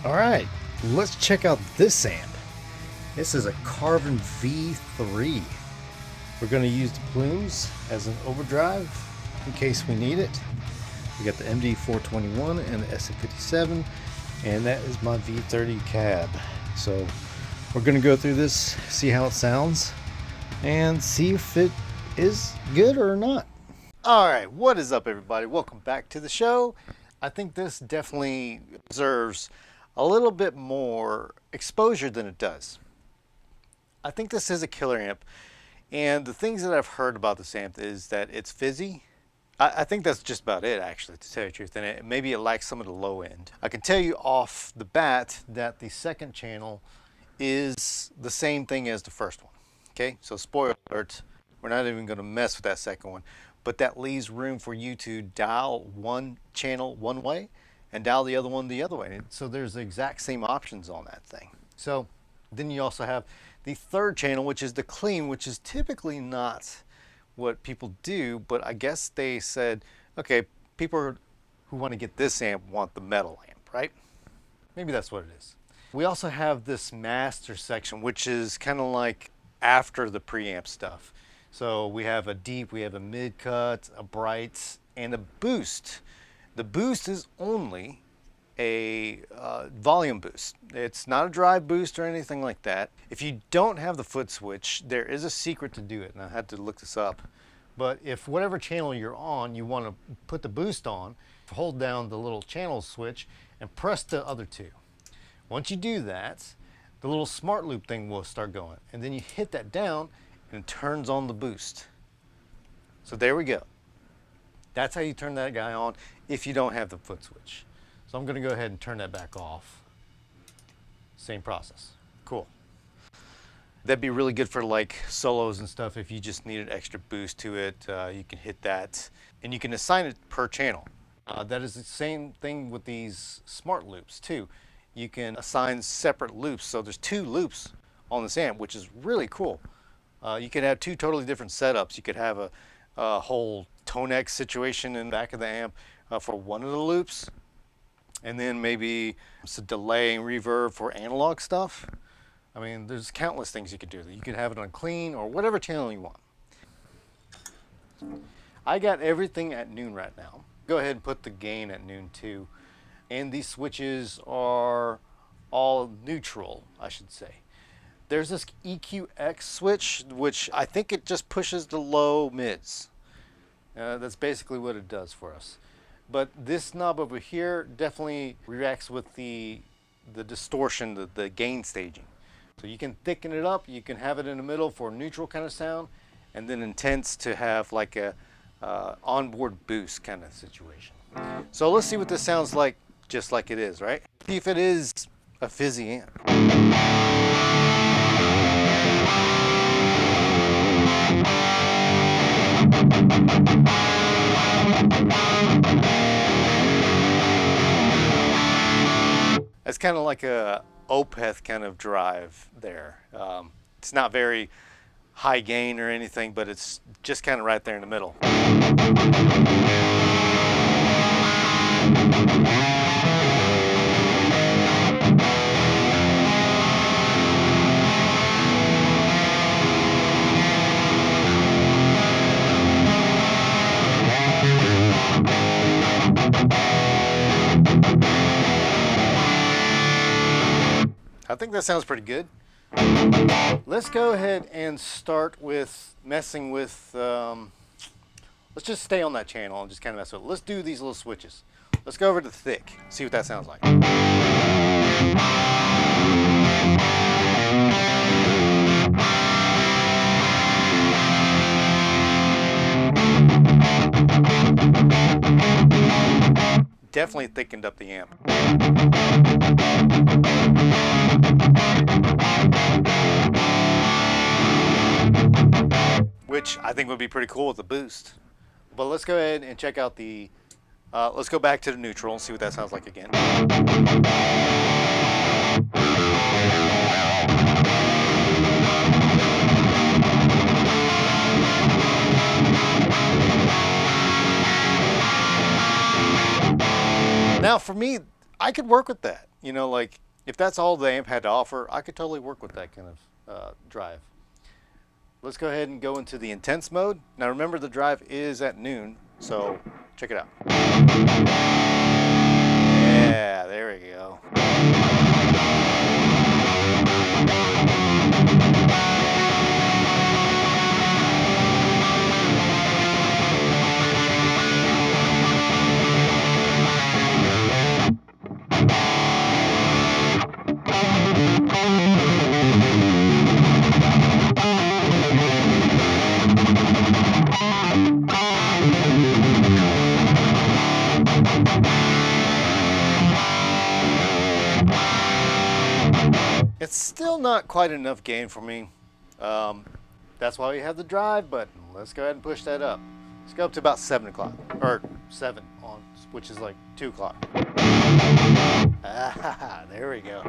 All right, let's check out this amp. This is a Carvin V3. We're going to use the Plumes as an overdrive in case we need it. We got the MD421 and the SF57, and that is my V30 cab. So we're going to go through this, see how it sounds, and see if it is good or not. All right, what is up, everybody? Welcome back to the show. I think this definitely deserves a little bit more exposure than it does. I think this is a killer amp, and the things that I've heard about this amp is that it's fizzy. I think that's just about it, actually, to tell you the truth, and maybe it lacks some of the low end. I can tell you off the bat that the second channel is the same thing as the first one. Okay, so spoiler alert, we're not even going to mess with that second one, but that leaves room for you to dial one channel one way and dial the other one the other way. So there's the exact same options on that thing. So then you also have the third channel, which is the clean, which is typically not what people do, but I guess they said, okay, people who want to get this amp want the metal amp, right? Maybe that's what it is. We also have this master section, which is kind of like after the preamp stuff. So we have a deep, we have a mid cut, a bright, and a boost. The boost is only a volume boost. It's not a drive boost or anything like that. If you don't have the foot switch, there is a secret to do it, and I had to look this up. But if whatever channel you're on, you want to put the boost on, hold down the little channel switch and press the other two. Once you do that, the little smart loop thing will start going, and then you hit that down and it turns on the boost. So there we go. That's how you turn that guy on if you don't have the foot switch. So I'm going to go ahead and turn that back off. Same process. Cool. That'd be really good for like solos and stuff. If you just need an extra boost to it, you can hit that, and you can assign it per channel. That is the same thing with these smart loops too. You can assign separate loops. So there's 2 loops on this amp, which is really cool. You could have 2 totally different setups. You could have a whole Tonex situation in the back of the amp for one of the loops, and then maybe some delay and reverb for analog stuff. I mean, there's countless things you could do. You could have it on clean or whatever channel you want. I got everything at noon right now. Go ahead and put the gain at noon too. And these switches are all neutral, I should say. There's this EQX switch, which I think it just pushes the low mids. That's basically what it does for us. But this knob over here definitely reacts with the distortion, the gain staging. So you can thicken it up, you can have it in the middle for a neutral kind of sound, and then intense to have like a onboard boost kind of situation. So let's see what this sounds like just like it is, right? See if it is a fizzy amp. It's kind of like a Opeth kind of drive there. It's not very high gain or anything, but it's just kind of right there in the middle. I think that sounds pretty good. Let's go ahead and start with messing with, let's just stay on that channel and just kind of mess with it. Let's do these little switches. Let's go over to thick, see what that sounds like. definitely thickened up the amp. Which I think would be pretty cool with the boost. But let's go ahead and check out the, let's go back to the neutral and see what that sounds like again. Now for me, I could work with that. You know, like if that's all the amp had to offer, I could totally work with that kind of drive. Let's go ahead and go into the intense mode. Now remember, the drive is at noon, so check it out. Yeah, there we go. It's still not quite enough gain for me. That's why we have the drive button. Let's go ahead and push that up. Let's go up to about 7 o'clock, or 7 on, which is like 2 o'clock. Ah, there we go.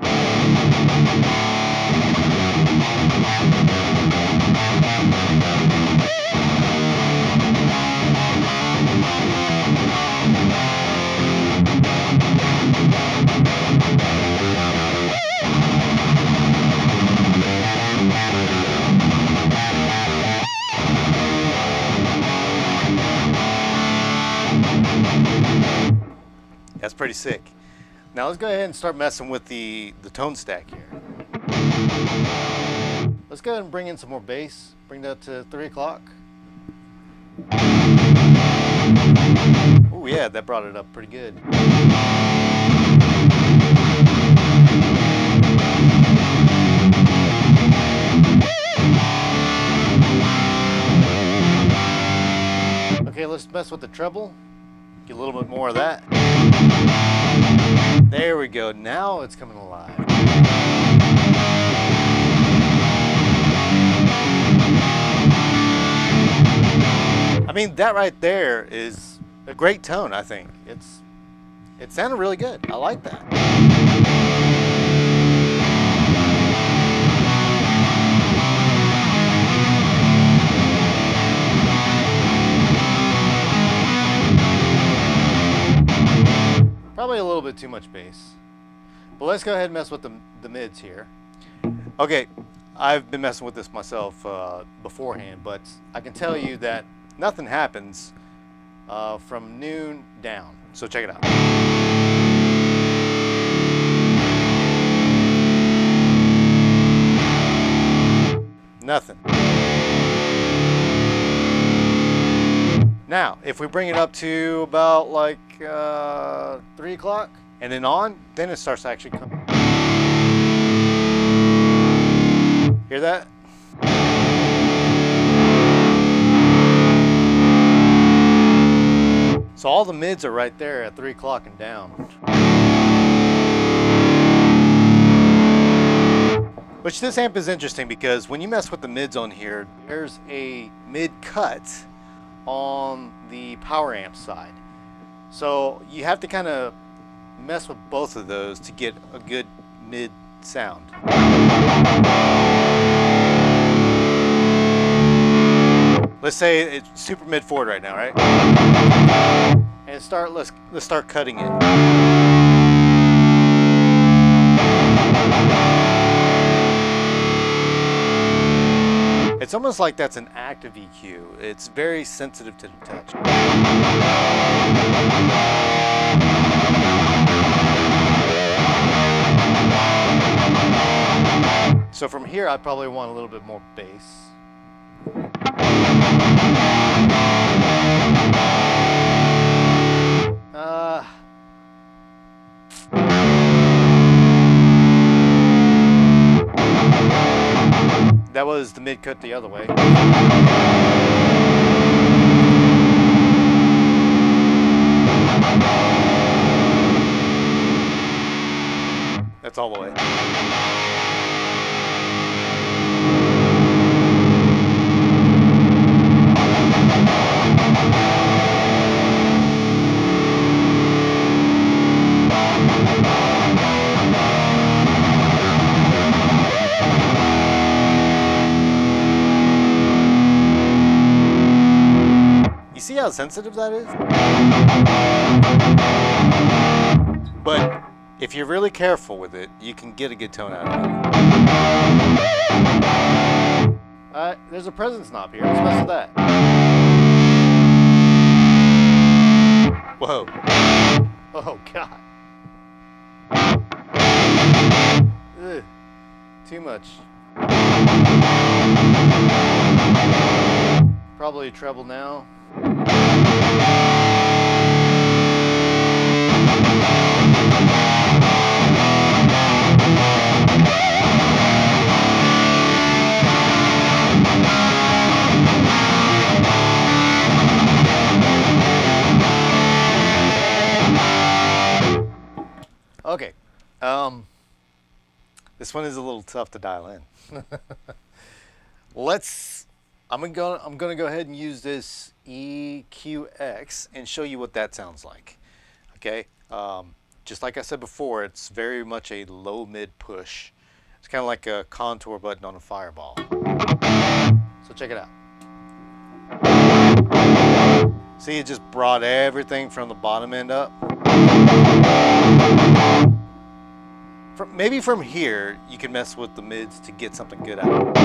That's pretty sick. Now let's go ahead and start messing with the tone stack here. Let's go ahead and bring in some more bass. Bring that to 3 o'clock. Oh yeah, that brought it up pretty good. Okay, let's mess with the treble. Get a little bit more of that. There we go. Now it's coming alive. I mean, that right there is a great tone, I think. It sounded really good. I like that. Probably a little bit too much bass. But let's go ahead and mess with the mids here. Okay, I've been messing with this myself beforehand, but I can tell you that nothing happens from noon down. So check it out. Nothing. Now, if we bring it up to about like 3 o'clock and then on, then it starts to actually coming. Hear that? So all the mids are right there at 3 o'clock and down. Which this amp is interesting because when you mess with the mids on here, there's a mid cut on the power amp side. So you have to kind of mess with both of those to get a good mid sound. Let's say it's super mid forward right now, right? And let's start cutting it. It's almost like that's an active EQ. It's very sensitive to the touch. So from here, I probably want a little bit more bass. That was the mid cut the other way. That's all the way. You see how sensitive that is? But if you're really careful with it, you can get a good tone out of it. There's a presence knob here. Let's mess with that. Whoa. Oh, God. Ugh. Too much. Probably a treble now. Okay, this one is a little tough to dial in. I'm gonna go ahead and use this EQX and show you what that sounds like. Okay, just like I said before, it's very much a low mid push. It's kind of like a contour button on a Fireball. So check it out. See, it just brought everything from the bottom end up. Maybe from here, you can mess with the mids to get something good out.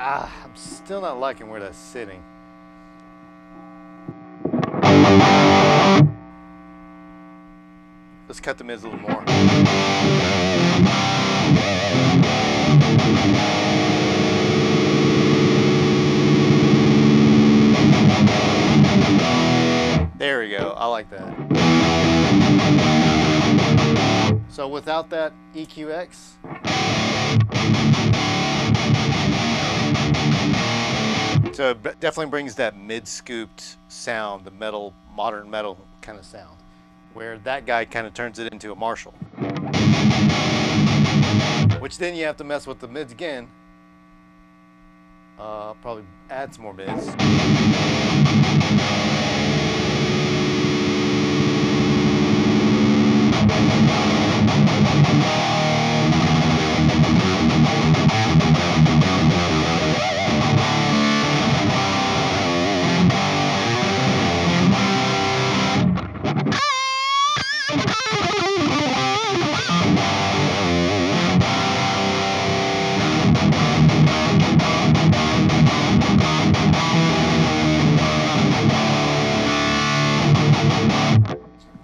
I'm still not liking where that's sitting. Let's cut the mids a little more. There we go. I like that. So without that EQX, so it definitely brings that mid-scooped sound, the metal, modern metal kind of sound, where that guy kind of turns it into a Marshall. Which then you have to mess with the mids again. Probably add some more mids.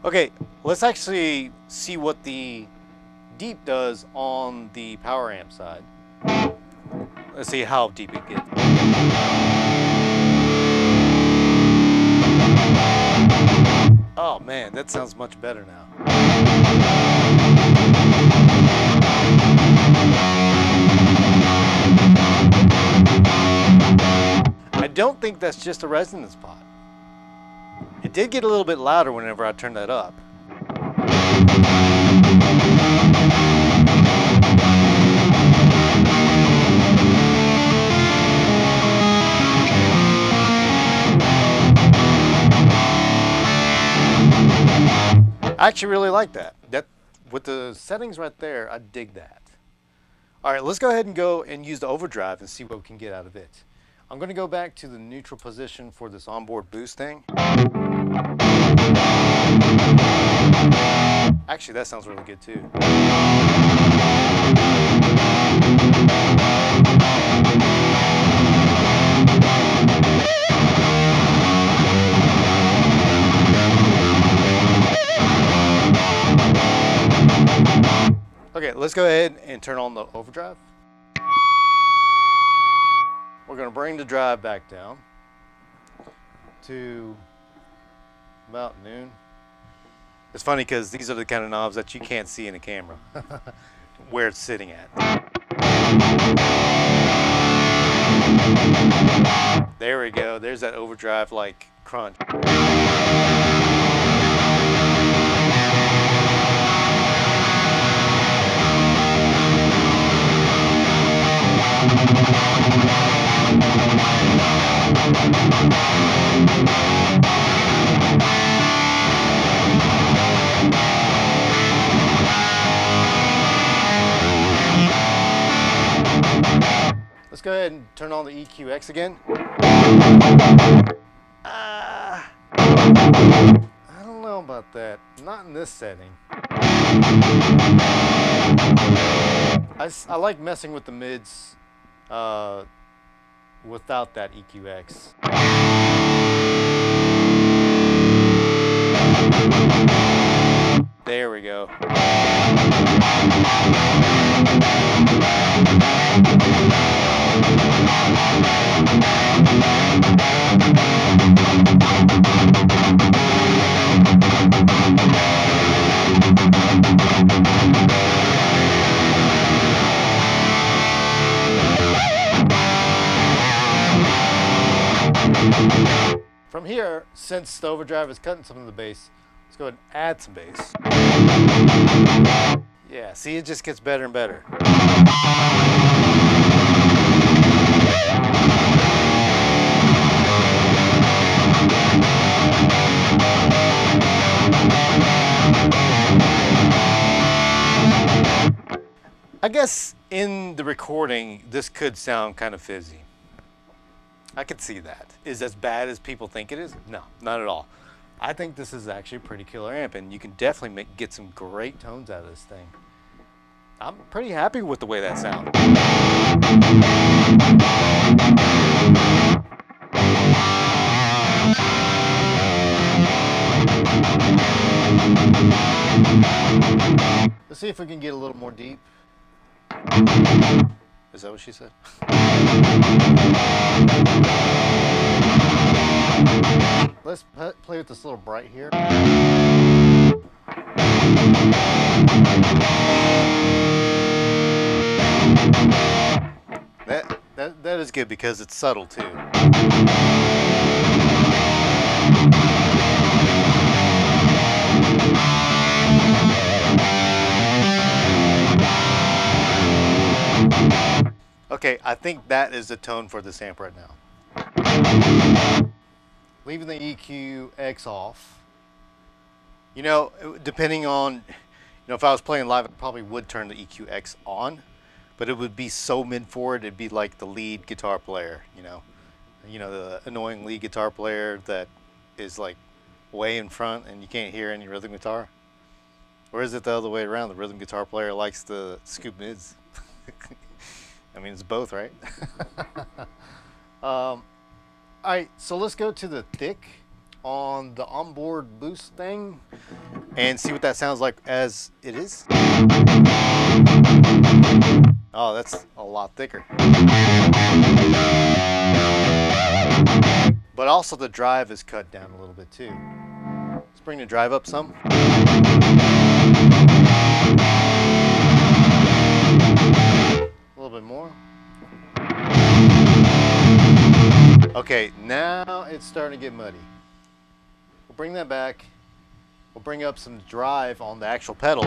Okay, let's actually see what the deep does on the power amp side. Let's see how deep it gets. Oh man, that sounds much better now. I don't think that's just a resonance pot. It did get a little bit louder whenever I turned that up. I actually really like that. With the settings right there, I dig that. All right, let's go ahead and go and use the overdrive and see what we can get out of it. I'm going to go back to the neutral position for this onboard boost thing. Actually, that sounds really good too. Okay, let's go ahead and turn on the overdrive. We're going to bring the drive back down to about noon. It's funny because these are the kind of knobs that you can't see in a camera where it's sitting at. There we go. There's that overdrive like crunch. Let's go ahead and turn on the EQX again. I don't know about that. Not in this setting. I like messing with the mids without that EQX. There we go. From here, since the overdrive is cutting some of the bass, let's go ahead and add some bass. Yeah, see, it just gets better and better. I guess in the recording, this could sound kind of fizzy. I could see that. Is it as bad as people think it is? No, not at all. I think this is actually a pretty killer amp, and you can definitely get some great tones out of this thing. I'm pretty happy with the way that sounds. Let's see if we can get a little more deep. Is that what she said? Let's play with this little bright here. That is good because it's subtle too. Okay, I think that is the tone for this amp right now. Leaving the EQX off. You know, depending on, if I was playing live, I probably would turn the EQX on, but it would be so mid-forward, it'd be like the lead guitar player, the annoying lead guitar player that is like way in front and you can't hear any rhythm guitar. Or is it the other way around? The rhythm guitar player likes the scoop mids. I mean, it's both, right? All right, so let's go to the thick on the onboard boost thing and see what that sounds like as it is. Oh, that's a lot thicker. But also the drive is cut down a little bit too. Let's bring the drive up some. A little bit more. Okay, now it's starting to get muddy. We'll bring that back. We'll bring up some drive on the actual pedal.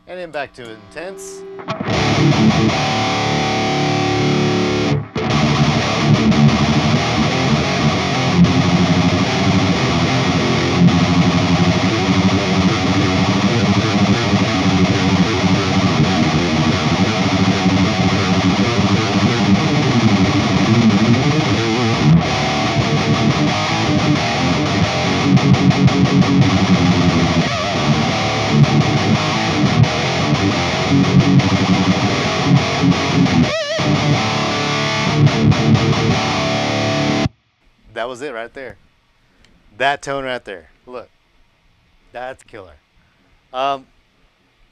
And then back to intense. was it right there. That tone right there. Look, that's killer. I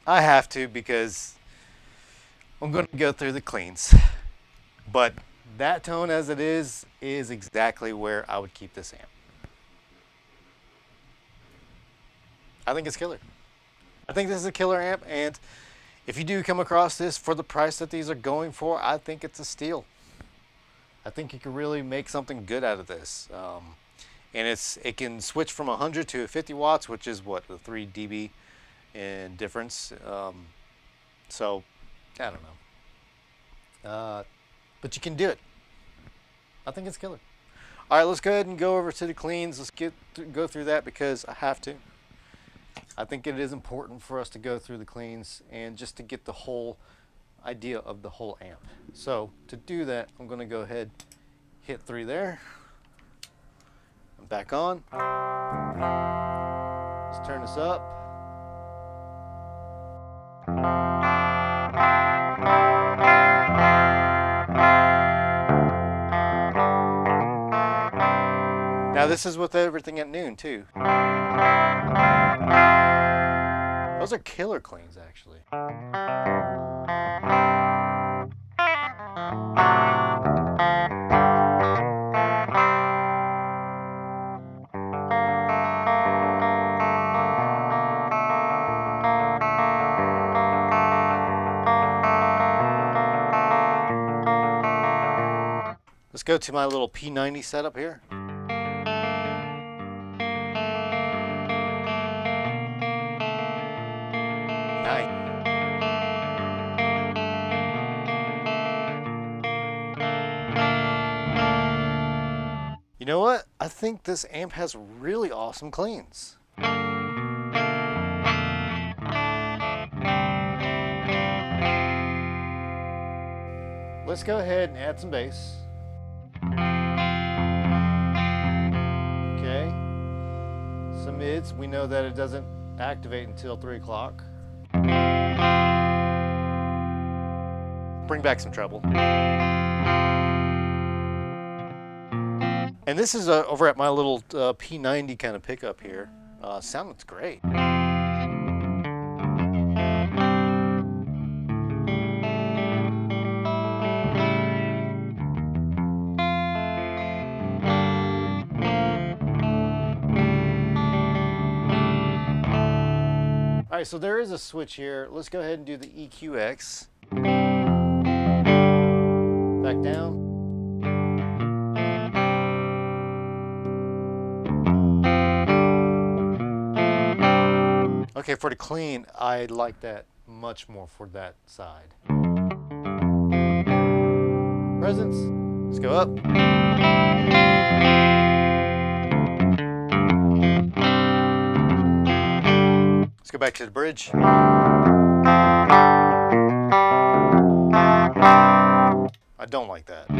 have to because I'm going to go through the cleans. But that tone as it is exactly where I would keep this amp. I think it's killer. I think this is a killer amp, and if you do come across this for the price that these are going for, I think it's a steal. I think you can really make something good out of this. And it can switch from 100 to 50 watts, which is what, the 3 dB in difference. So, I don't know. But you can do it. I think it's killer. All right, let's go ahead and go over to the cleans. Let's go through that because I have to. I think it is important for us to go through the cleans and just to get the whole idea of the whole amp. So to do that, I'm going to go ahead, hit 3 there. I'm back on. Let's turn this up. Now this is with everything at noon too. Those are killer cleans actually. Let's go to my little P90 setup here. Nice. You know what? I think this amp has really awesome cleans. Let's go ahead and add some bass. Okay. Some mids. We know that it doesn't activate until 3 o'clock. Bring back some treble. And this is over at my little P90 kind of pickup here. Sounds great. All right, so there is a switch here. Let's go ahead and do the EQX. Back down. Okay, for the clean, I like that much more for that side. Presence, let's go up. Let's go back to the bridge. I don't like that.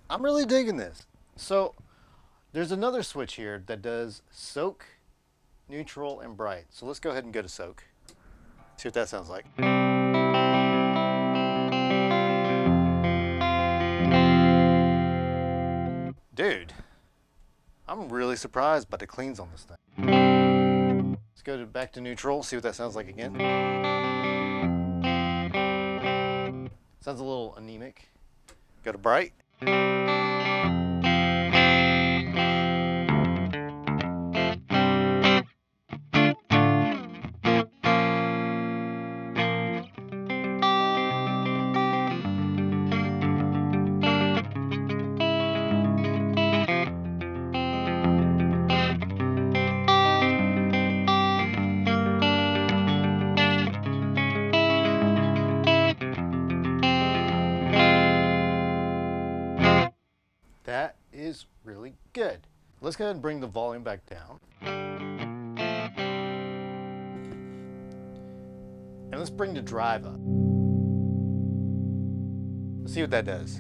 I'm really digging this. So there's another switch here that does soak, neutral, and bright. So let's go ahead and go to soak. See what that sounds like. Dude, I'm really surprised by the cleans on this thing. Let's go back to neutral, see what that sounds like again. Sounds a little anemic. Go to bright. That is really good. Let's go ahead and bring the volume back down. And let's bring the drive up. Let's see what that does.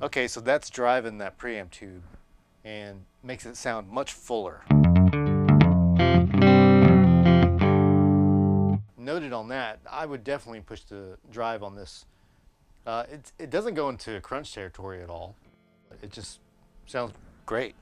Okay, so that's driving that preamp tube and makes it sound much fuller. Noted on that, I would definitely push the drive on this. It doesn't go into crunch territory at all. It just sounds great.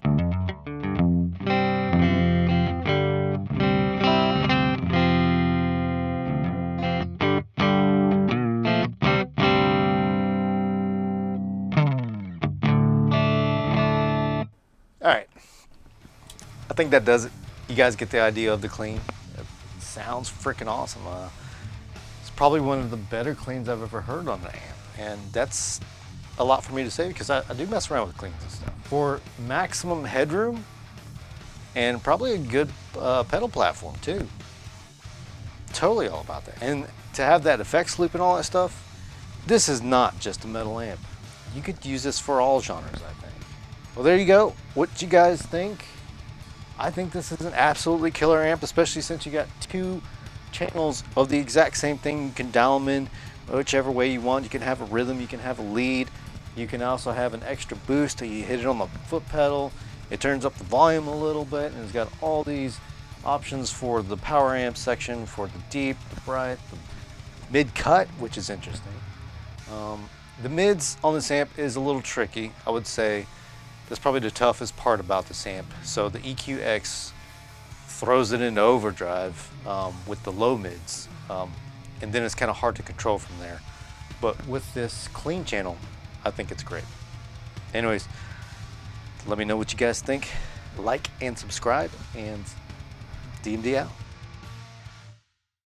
All right, I think that does it. You guys get the idea of the clean. It sounds freaking awesome. It's probably one of the better cleans I've ever heard on an amp, and that's a lot for me to say because I do mess around with cleans and stuff. For maximum headroom and probably a good pedal platform too. Totally all about that. And to have that effects loop and all that stuff, this is not just a metal amp. You could use this for all genres, I think. Well, there you go. What you guys think? I think this is an absolutely killer amp, especially since you got 2 channels of the exact same thing. You can dial them in whichever way you want. You can have a rhythm, you can have a lead. You can also have an extra boost till you hit it on the foot pedal. It turns up the volume a little bit, and it's got all these options for the power amp section, for the deep, the bright, the mid cut, which is interesting. The mids on this amp is a little tricky, I would say. That's probably the toughest part about this amp. So the EQX throws it into overdrive with the low mids, and then it's kind of hard to control from there. But with this clean channel, I think it's great. Anyways, let me know what you guys think. Like and subscribe, and DMD out.